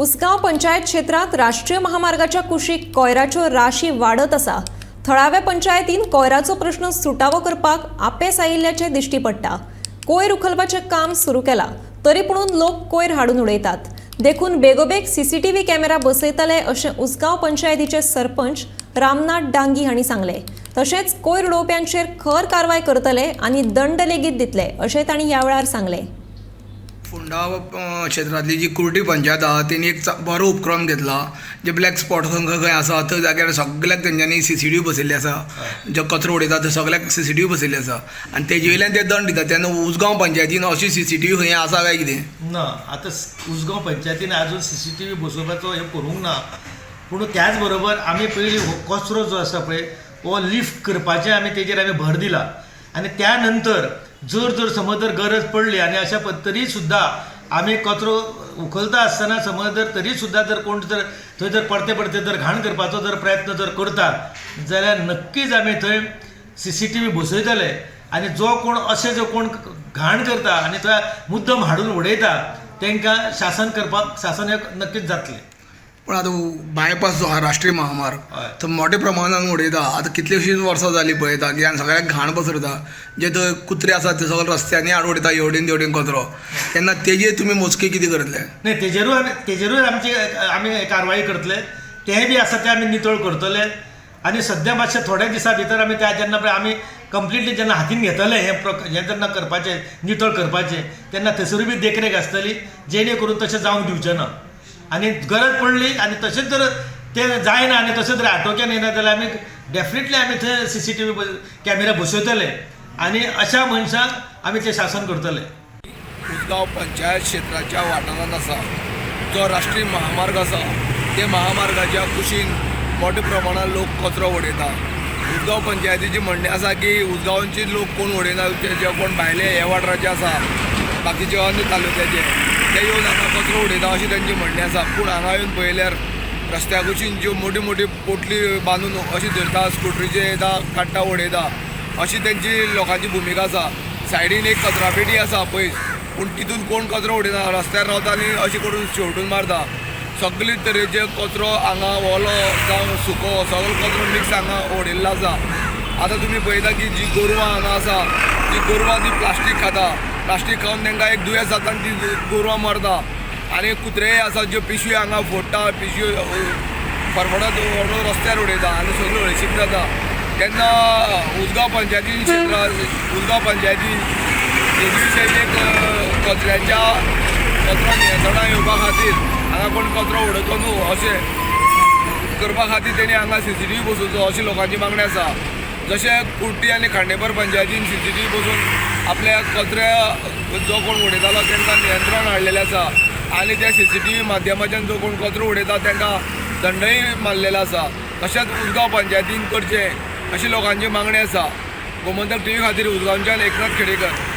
उसगांव पंचायत क्षेत्रात राष्ट्रीय महामार्गाच्या कुशीक कोयराच्यो राशी वाडत आसा। थळाव्या पंचायतीन कोयराचो प्रश्न सुटावो करपाक आपेस आयिल्ल्याचे दिश्टी पडटा। कोयर उखलपाचें काम सुरू केला, तरी पूण लोक कोयर हाडून उडयतात। देखून बेगोबेग सीसीटीव्ही कॅमेरा बसयतले अशें उसगांव पंचायतीचे सरपंच रामनाथ डांगी हांणी सांगले। तशेंच कोयर उडोवप्यांचेर खर कारवाय करतले आनी दंड लेगीत दितले अशें तांणी ह्या वेळार सांगले। फोंडा क्षेत्रातली जी कुर्टी पंचायत आहा तेणी एक बरो उपक्रम घेतला। जे ब्लॅक स्पॉट खंय आसा थंय जाग्यार सगळ्याक तेंच्यांनी सीसीटीव्ही बसयल्ली आसा। जो कचरो उडयता थंय सगळ्याक सीसीटीव्ही बसयल्ली आसा आनी तेजे वयल्यान ते दंड दिता। तेन्ना उसगांव पंचायतीन अशी सीसीटीव्ही खंय आसा काय कितें ना? आतां उसगांव पंचायतीन आजून सीसीटीव्ही बसोवपाचो हे करूंक ना। पूण त्याच बरोबर आमी पयलीं कचरो जो आसा पळय हो लिफ्ट करपाचें आमी भर दिला। आनी त्या नंतर जर समज जर गरज पडली आनी अशा तरी सुद्दां आमी कचरो उखलता आसतना समज जर तरी सुद्दां जर कोण जर थंय जर परते जर घाण करपाचो जर प्रयत्न जर करतात जाल्यार नक्कीच आमी थंय सीसीटीव्ही बसयतले। आनी जो कोण अशें जो कोण घाण करता आनी थंय मुद्दम हाडून उडयता तांकां शासन हे नक्कीच जातलें। पण आतां बायपास जो आहा राष्ट्रीय महामार्ग तो मोठ्या प्रमाणान उडयता। आतां कितलीशींच वर्सां जालीं पळयता की हांगा सगळ्याक घाण पसरता। जे थंय कुत्रे आसात ते सगळे रस्त्यांनी हाड उडयता एवढेन तेवढेन कचरो। तेन्ना तेजेर तुमी मोजके कितें करतले? नाही, तेजेरूय आमी कारवाई करतले। तेंय बी आसा तें आमी नितळ करतले। आनी सद्या मातशें थोड्या दिसा भितर आमी त्या जेन्ना पळय आमी कंप्लिटली जेन्ना हातीन घेतले हें जेन्ना करपाचें नितळ करपाचें तेन्ना थंयसरूय बी देखरेख आसतली जेणे करून तशें जावंक दिवचें ना। आनी गरज पडली आनी तशेंच जर तें जायना आनी तशें जर आटोक्यान येना जाल्यार आमी डेफिनेटली आमी थंय सीसीटीव्ही कॅमेरा बसयतले आनी अशा मनशांक आमी तें शासन करतले। उसगांव पंचायत क्षेत्राच्या वाठारांत आसा जो राष्ट्रीय महामार्ग आसा ते महामार्गाच्या कुशीन मोठ्या प्रमाणात लोक कचरो उडयता। उसगांव पंचायतीची म्हणणें आसा की उसगांवचे लोक कोण उडयना, जे कोण भायले हे वाठाराचे आसा बाकीचे अन्य तालुक्याचे ते येवन हांगा कचरो उडयता अशी तांची म्हणणें आसा। पूण हांगा येवन पळयल्यार रस्त्या कुशीन ज्यो मोठी मोठी पोटली बांदून अशी धरता, स्कुटरीचे येता काडटा उडयता अशी तेंची लोकांची भुमिका आसा। सायडीन एक कचरा पेटी आसा पयस, पूण तितून कोण कचरो उडयना, रस्त्यार रावता आनी अशें करून शेवटून मारता। सगळे तरेचे कचरो हांगा ओलो जावं सुको सगळो कचरो मिक्स हांगा उडयल्लो आसा। आतां तुमी पळयता की जी गोरवां हांगा आसा ती गोरवां ती प्लास्टीक खाता, प्लास्टीक खावन तांकां एक दुयेंस जाता आनी ती गोरवां मरता। आनी कुत्रेय आसा ज्यो पिशवी हांगा फोडटा, पिशवी फरफडत रस्त्यार उडयता आनी सगळी हळशीक जाता। तेन्ना उसगांव पंचायतीन क्षेत्रांत उसगांव पंचायतीन हेजे विशयी एक कचरो नियंत्रणाक येवपा खातीर हांगा कोण कचरो उडयतो न्हू अशें करपा खातीर तेणी हांगा सीसीटीव्ही बसोवचो अशी लोकांची मागणी आसा। जशें कुर्टी आनी खांडेपर पंचायतीन सीसीटीव्ही बसून आपल्या कचऱ्या जो कोण उडयतालो तांकां नियंत्रण हाडलेलें आसा आनी त्या सीसीटीव्ही माध्यमाच्यान जो कोण कचरो उडयता तांकां दंडय मारलेलो आसा। तशेंच उसगांव पंचायतीन करचें अशी लोकांची मागणी आसा। गोमंतक टीव्ही खातीर उसगांवच्यान एकनाथ खेडेकर।